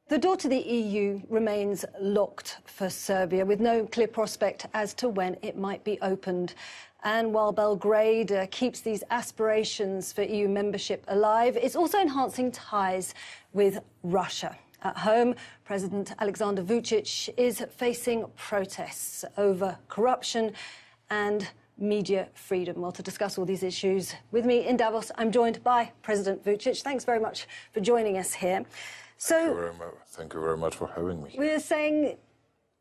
The door to the EU remains locked for Serbia, with no clear prospect as to when it might be opened. And while Belgrade keeps these aspirations for EU membership alive, it's also enhancing ties with Russia. At home, President Alexander Vучić is facing protests over corruption and media freedom. Well, to discuss all these issues with me in Davos, I'm joined by President Vучić. Thanks very much for joining us here. Thank you very much for having me. We were saying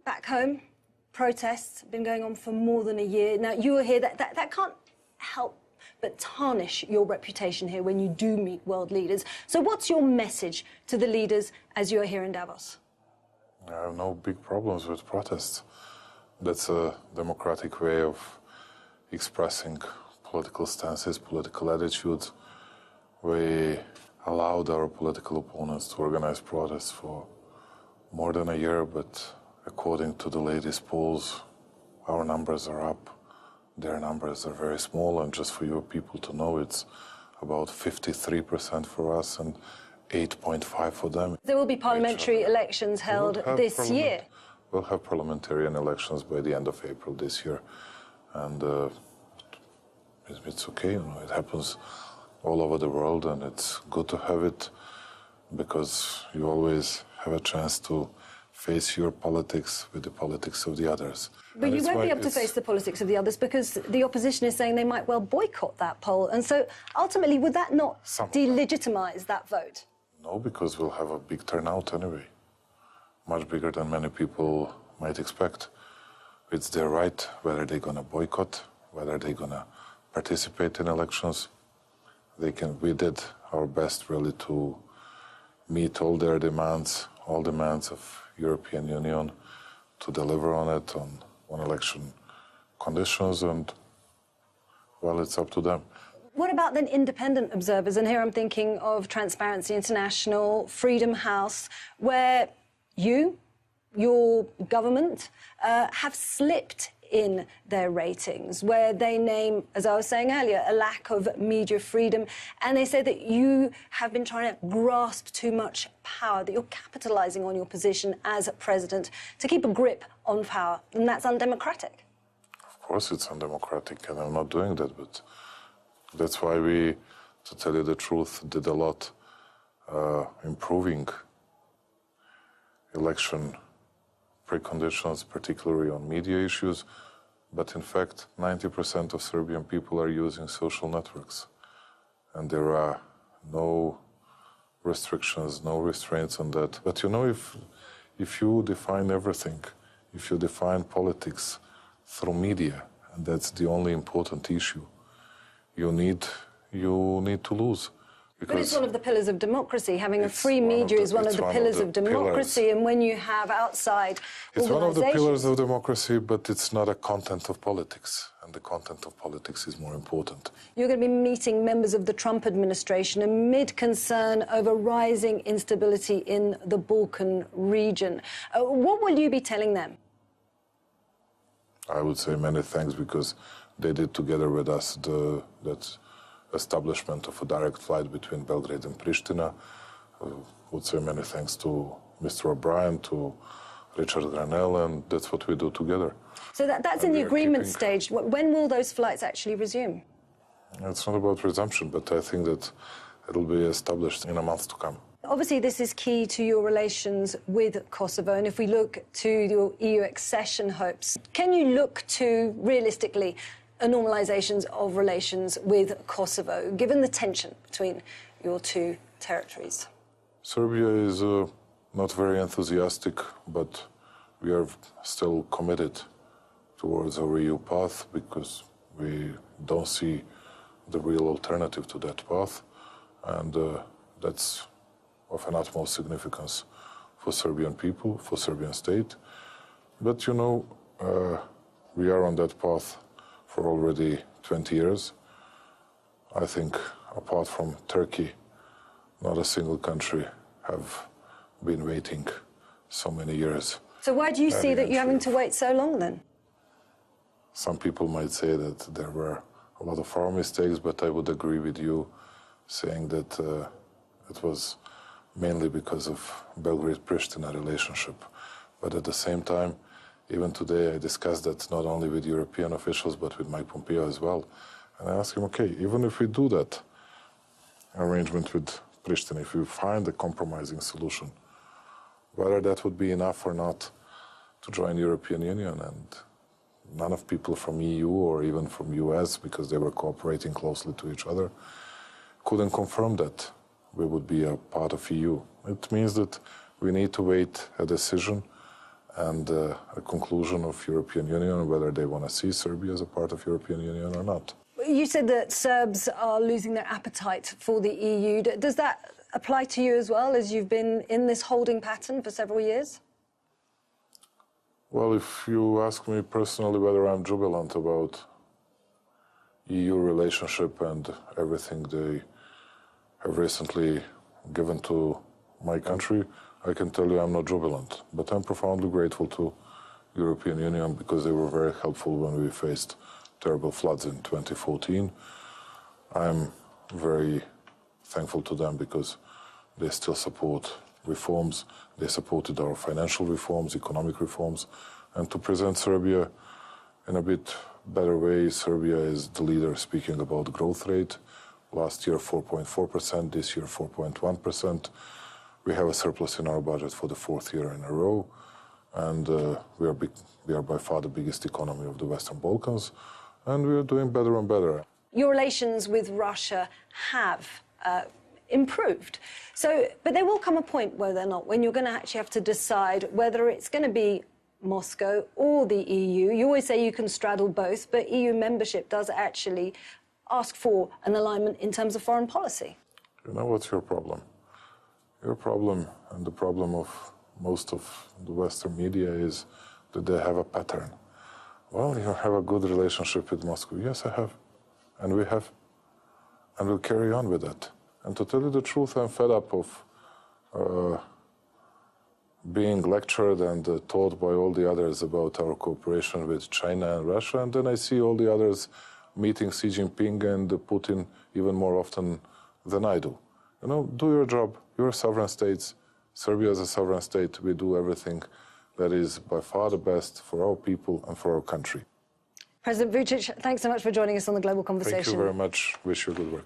back home, protests have been going on for more than a year. Now, you are here. That can't help but tarnish your reputation here when you do meet world leaders. So what's your message to the leaders as you are here in Davos? I have no big problems with protests. That's a democratic way of expressing political stances, political attitudes. We allowed our political opponents to organize protests for more than a year, but according to the latest polls, our numbers are up. Their numbers are very small, and just for your people to know, it's about 53% for us and 8.5% for them. There will be parliamentary elections held this year. We'll have parliamentarian elections by the end of April this year, and it's okay. You know, it happens all over the world, and it's good to have it because you always have a chance to face your politics with the politics of the others. But you won't be able to face the politics of the others because the opposition is saying they might well boycott that poll. And so ultimately, would that not delegitimise that vote? No, because we'll have a big turnout anyway, much bigger than many people might expect. It's their right whether they're going to boycott, whether they're going to participate in elections. We did our best really to meet all their demands, all demands of European Union, to deliver on it on election conditions, and well, it's up to them. What about then independent observers? And here I'm thinking of Transparency International, Freedom House, where your government, have slipped in their ratings, where they name, as I was saying earlier, a lack of media freedom. And they say that you have been trying to grasp too much power, that you're capitalising on your position as president to keep a grip on power. And that's undemocratic. Of course it's undemocratic, and I'm not doing that. But that's why we, to tell you the truth, did a lot improving election preconditions, particularly on media issues, but in fact 90% of Serbian people are using social networks, and there are no restrictions, no restraints on that. But you know, if you define everything, if you define politics through media, and that's the only important issue, you need to lose. But it's one of the pillars of democracy. Having a free media is one of the pillars of democracy. And when you have outside It's one of the pillars of democracy, but it's not a content of politics. And the content of politics is more important. You're going to be meeting members of the Trump administration amid concern over rising instability in the Balkan region. What will you be telling them? I would say many thanks, because they did together with us that establishment of a direct flight between Belgrade and Pristina. I would say many thanks to Mr. O'Brien, to Richard Granell, and that's what we do together. So that's in the agreement stage. When will those flights actually resume? It's not about resumption, but I think that it'll be established in a month to come. Obviously, this is key to your relations with Kosovo, and if we look to your EU accession hopes, can you look to, realistically, a normalisation of relations with Kosovo, given the tension between your two territories? Serbia is not very enthusiastic, but we are still committed towards our EU path, because we don't see the real alternative to that path, and that's of an utmost significance for Serbian people, for Serbian state. But you know, we are on that path for already 20 years. I think, apart from Turkey, not a single country have been waiting so many years. So why do you see that you're having to wait so long, then? Some people might say that there were a lot of our mistakes, but I would agree with you saying that it was mainly because of Belgrade-Pristina relationship. But at the same time, even today, I discussed that not only with European officials, but with Mike Pompeo as well. And I asked him, okay, even if we do that arrangement with Pristina, if we find a compromising solution, whether that would be enough or not to join the European Union. And none of people from EU or even from US, because they were cooperating closely to each other, couldn't confirm that we would be a part of EU. It means that we need to wait a decision and a conclusion of European Union, whether they want to see Serbia as a part of European Union or not. You said that Serbs are losing their appetite for the EU. Does that apply to you as well, as you've been in this holding pattern for several years? Well, if you ask me personally whether I'm jubilant about EU relationship and everything they have recently given to my country, I can tell you I'm not jubilant. But I'm profoundly grateful to European Union because they were very helpful when we faced terrible floods in 2014. I'm very thankful to them because they still support reforms. They supported our financial reforms, economic reforms, and to present Serbia in a bit better way. Serbia is the leader speaking about growth rate. Last year 4.4%, this year 4.1%. We have a surplus in our budget for the fourth year in a row, and we are by far the biggest economy of the Western Balkans, and we are doing better and better. Your relations with Russia have improved. But there will come a point, where they're not, when you're going to actually have to decide whether it's going to be Moscow or the EU. You always say you can straddle both, but EU membership does actually ask for an alignment in terms of foreign policy. You know what's your problem? Your problem, and the problem of most of the Western media, is that they have a pattern. Well, you have a good relationship with Moscow. Yes, I have. And we have. And we'll carry on with that. And to tell you the truth, I'm fed up of being lectured and taught by all the others about our cooperation with China and Russia. And then I see all the others meeting Xi Jinping and Putin even more often than I do. You know, do your job. You're sovereign states. Serbia is a sovereign state. We do everything that is by far the best for our people and for our country. President Vучić, thanks so much for joining us on the Global Conversation. Thank you very much. Wish you good work.